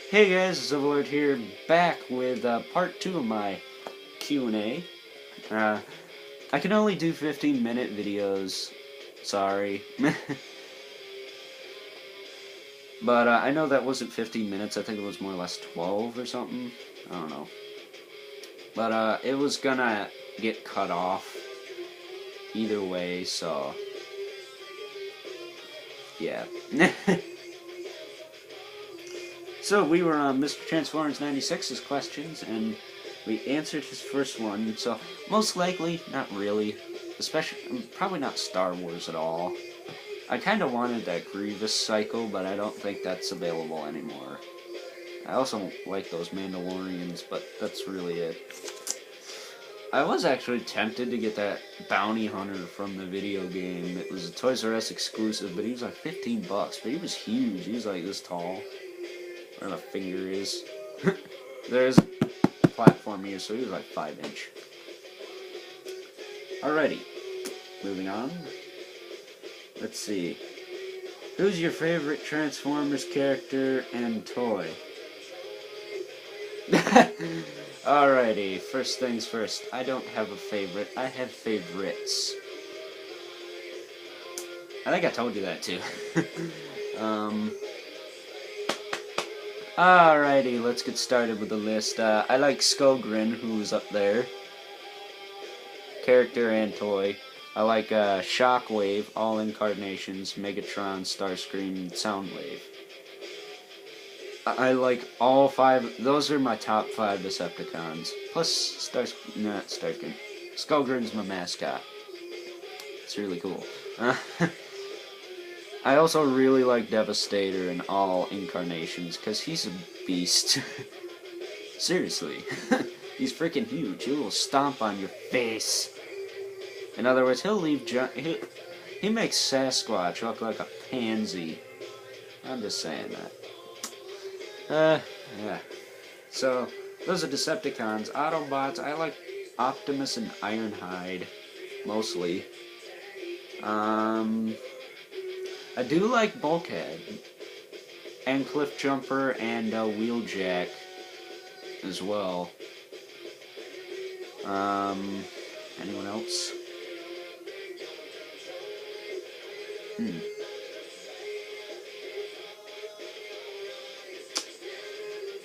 Hey guys, it's Overlord here, back with part 2 of my Q&A. I can only do 15-minute videos, sorry. But I know that wasn't 15 minutes, I think it was more or less 12 or something. I don't know. But it was gonna get cut off either way, so... yeah. So we were on Mr. Transformers 96's questions, and we answered his first one, so most likely, not really. Especially, probably not Star Wars at all. I kind of wanted that Grievous cycle, but I don't think that's available anymore. I also like those Mandalorians, but that's really it. I was actually tempted to get that Bounty Hunter from the video game. It was a Toys R Us exclusive, but he was like 15 bucks, but he was huge. He was like this tall. Where my finger is. There's a platform here, so he was like 5-inch. Alrighty, moving on. Let's see. Who's your favorite Transformers character and toy? Alrighty, first things first. I don't have a favorite. I have favorites. I think I told you that too. Alrighty, let's get started with the list. I like Skullgrin, who's up there. Character and toy. I like Shockwave, all incarnations, Megatron, Starscream, Soundwave. I like all 5. Those are my top 5 Decepticons. Plus not Starscream. Skullgrin's my mascot. It's really cool. I also really like Devastator in all incarnations, because he's a beast. Seriously. He's freaking huge. He will stomp on your face. In other words, he'll leave... He makes Sasquatch look like a pansy. I'm just saying that. Yeah. So, those are Decepticons. Autobots, I like Optimus and Ironhide, mostly. I do like Bulkhead, and Cliffjumper, and Wheeljack as well. Anyone else?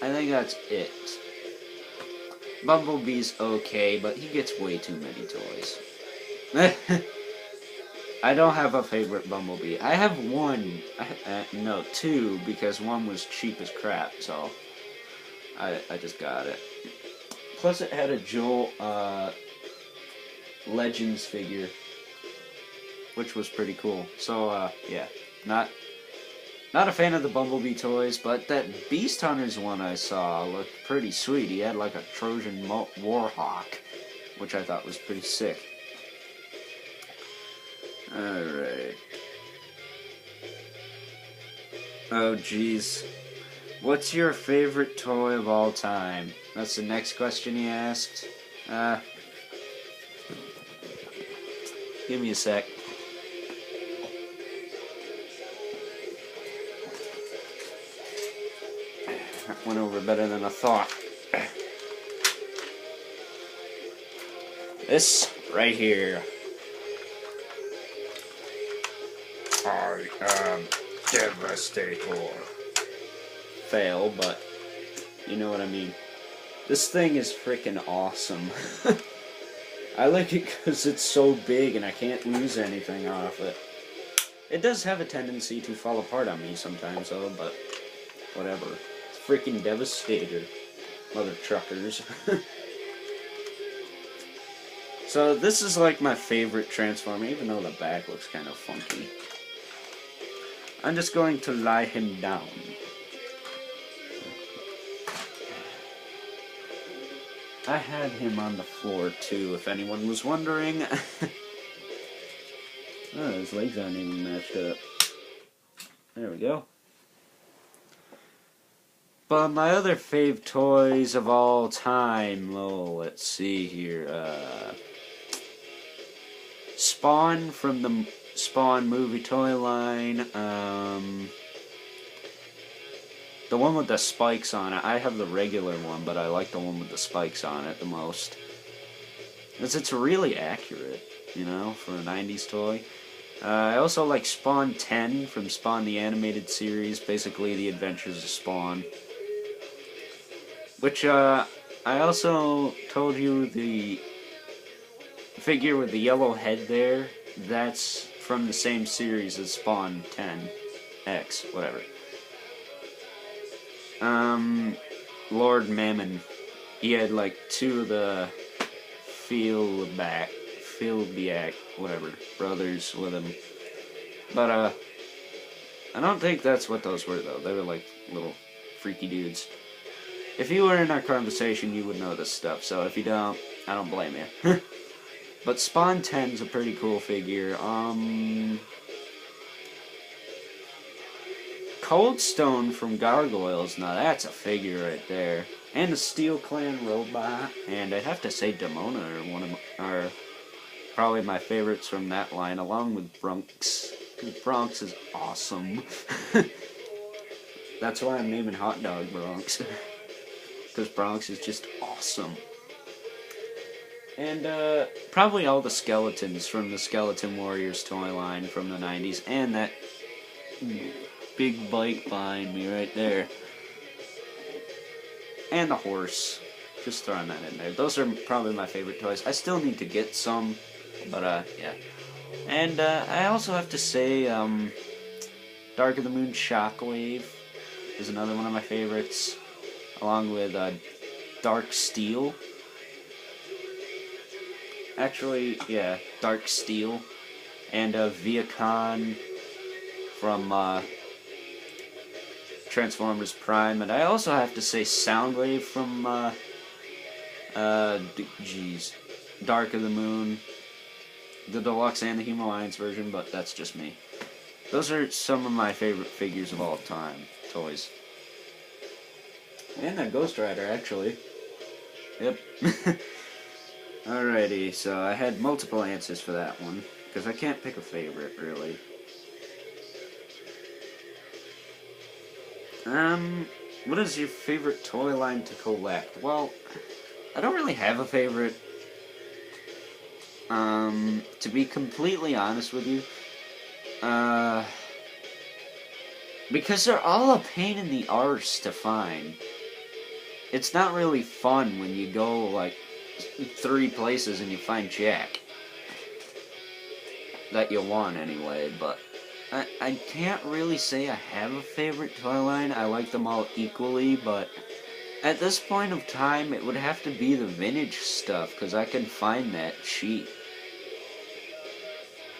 I think that's it. Bumblebee's okay, but he gets way too many toys. I don't have a favorite Bumblebee. I have one. No, 2, because one was cheap as crap, so I just got it. Plus it had a Joel Legends figure, which was pretty cool. So, yeah. Not a fan of the Bumblebee toys, but that Beast Hunters one I saw looked pretty sweet. He had like a Trojan Warhawk, which I thought was pretty sick. Alright. Oh, jeez. What's your favorite toy of all time? That's the next question he asked. Give me a sec. That went over better than I thought. This right here. I am Devastator. Fail, but you know what I mean. This thing is freaking awesome. I like it because it's so big and I can't lose anything off it. It does have a tendency to fall apart on me sometimes though, but whatever. It's freaking Devastator, mother truckers. So this is like my favorite Transformer, even though the back looks kind of funky. I'm just going to lie him down. I had him on the floor too, if anyone was wondering. Oh, his legs aren't even matched up. There we go. But my other fave toys of all time, oh, let's see here. Spawn from the Spawn movie toy line. The one with the spikes on it. I have the regular one, but I like the one with the spikes on it the most. Because it's really accurate, you know, for a 90s toy. I also like Spawn 10 from Spawn the Animated Series, basically the Adventures of Spawn. Which, I also told you the figure with the yellow head there, that's from the same series as Spawn 10X, whatever. Lord Mammon. He had like two of the Fieldback, whatever, brothers with him. But, I don't think that's what those were, though. They were like little freaky dudes. If you were in our conversation, you would know this stuff, so if you don't, I don't blame you. But Spawn 10's a pretty cool figure. Cold Stone from Gargoyles, now that's a figure right there. And the Steel Clan robot, and I'd have to say Demona are probably my favorites from that line, along with Bronx. Bronx is awesome. That's why I'm naming Hot Dog Bronx. Because Bronx is just awesome. And probably all the skeletons from the Skeleton Warriors toy line from the 90s, and that big bike behind me right there. And the horse. Just throwing that in there. Those are probably my favorite toys. I still need to get some, but yeah. And I also have to say, Dark of the Moon Shockwave is another one of my favorites, along with Dark Steel. Actually, yeah, Dark Steel. And Viacon from Transformers Prime. And I also have to say Soundwave from, Dark of the Moon. The Deluxe and the Human Alliance version, but that's just me. Those are some of my favorite figures of all time. Toys. And that Ghost Rider, actually. Yep. Alrighty, so I had multiple answers for that one, because I can't pick a favorite, really. What is your favorite toy line to collect? Well, I don't really have a favorite. To be completely honest with you, because they're all a pain in the arse to find. It's not really fun when you go, like, 3 places and you find Jack. That you want, anyway, but I can't really say I have a favorite toy line. I like them all equally, but at this point of time, it would have to be the vintage stuff, because I can find that cheap.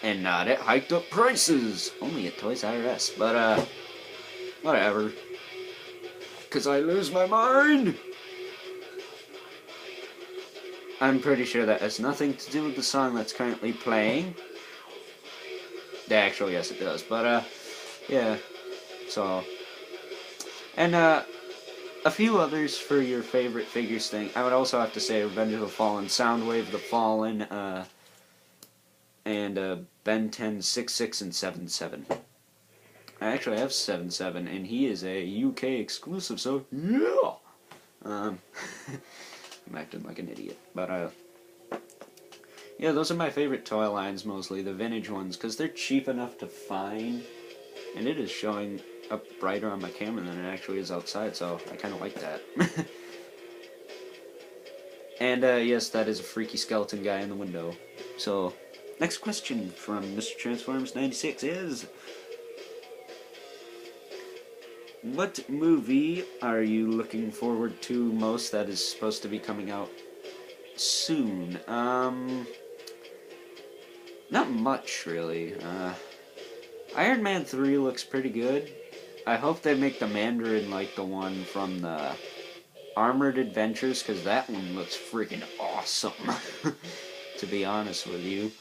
And not at hiked up prices. Only at Toys R Us. But, whatever. Because I lose my mind. I'm pretty sure that has nothing to do with the song that's currently playing. Actually, yes it does. But, yeah. So. And, a few others for your favorite figures thing. I would also have to say Revenge of the Fallen, Soundwave the Fallen, and Ben 10, 6.6, and 7.7. I actually have 7.7, and he is a UK exclusive, so yeah! I'm acting like an idiot. But, yeah, those are my favorite toy lines mostly, the vintage ones, because they're cheap enough to find, and it is showing up brighter on my camera than it actually is outside, so I kind of like that. And, yes, that is a freaky skeleton guy in the window. So, next question from Mr. Transformers 96 is, what movie are you looking forward to most that is supposed to be coming out soon? Not much, really. Iron Man 3 looks pretty good. I hope they make the Mandarin like the one from the Armored Adventures, because that one looks freaking awesome, to be honest with you.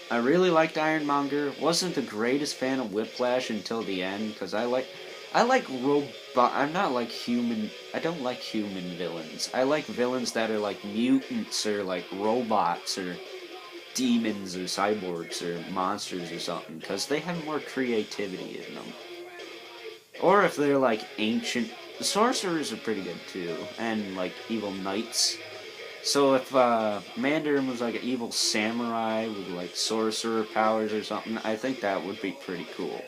I really liked Ironmonger. Wasn't the greatest fan of Whiplash until the end, because I like robot. I'm not like human. I don't like human villains. I like villains that are like mutants or like robots or demons or cyborgs or monsters or something, because they have more creativity in them. Or if they're like ancient. The sorcerers are pretty good too, and like evil knights. So if Mandarin was like an evil samurai with like sorcerer powers or something, I think that would be pretty cool.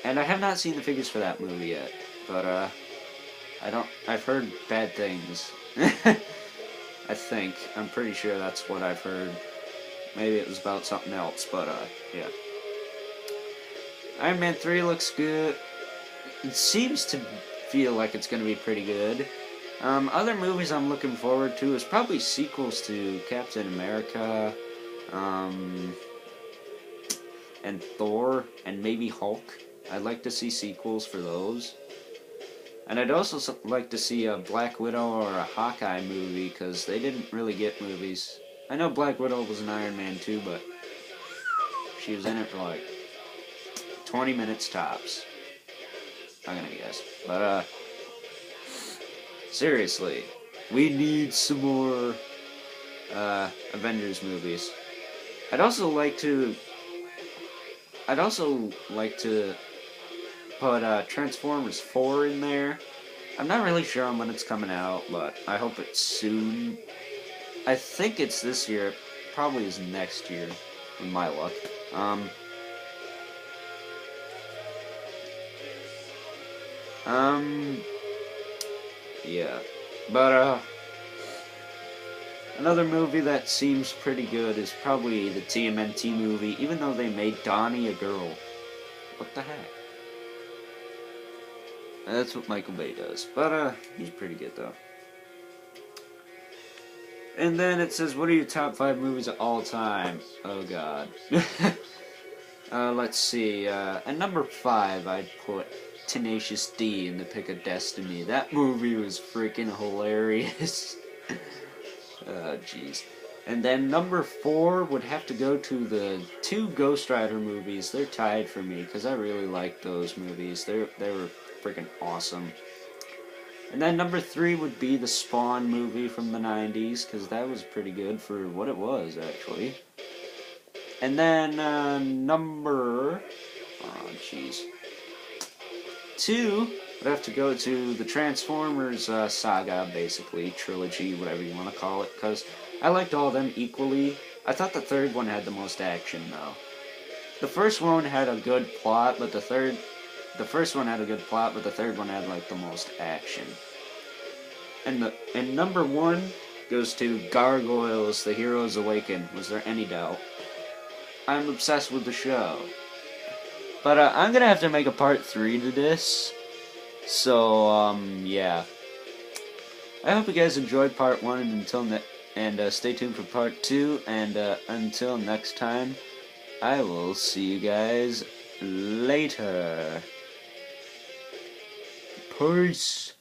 And I have not seen the figures for that movie yet, but I've heard bad things. I think. I'm pretty sure that's what I've heard. Maybe it was about something else, but yeah. Iron Man 3 looks good. It seems to feel like it's going to be pretty good. Other movies I'm looking forward to is probably sequels to Captain America, and Thor, and maybe Hulk. I'd like to see sequels for those. And I'd also like to see a Black Widow or a Hawkeye movie, because they didn't really get movies. I know Black Widow was an Iron Man too, but she was in it for like 20 minutes tops. I'm gonna guess. But, seriously, we need some more, Avengers movies. I'd also like to put, Transformers 4 in there. I'm not really sure on when it's coming out, but I hope it's soon. I think it's this year. It probably is next year, with my luck. Yeah. But, another movie that seems pretty good is probably the TMNT movie, even though they made Donnie a girl. What the heck? That's what Michael Bay does. But, he's pretty good, though. And then it says, what are your top 5 movies of all time? Oh, God. Let's see. At number 5, I'd put Tenacious D in The Pick of Destiny. That movie was freaking hilarious. Oh, jeez. And then number 4 would have to go to the 2 Ghost Rider movies. They're tied for me, because I really liked those movies. They were freaking awesome. And then number 3 would be the Spawn movie from the 90s, because that was pretty good for what it was, actually. And then, number... oh, jeez. 2 would have to go to the Transformers saga, basically, trilogy, whatever you want to call it, because I liked all of them equally. I thought the third one had the most action, though. The first one had a good plot, but the first one had a good plot, but the third one had, like, the most action. And number 1 goes to Gargoyles, The Heroes Awaken. Was there any doubt? I'm obsessed with the show. But, I'm gonna have to make a part 3 to this. So, yeah. I hope you guys enjoyed part 1, and stay tuned for part 2, and, until next time, I will see you guys later. Peace.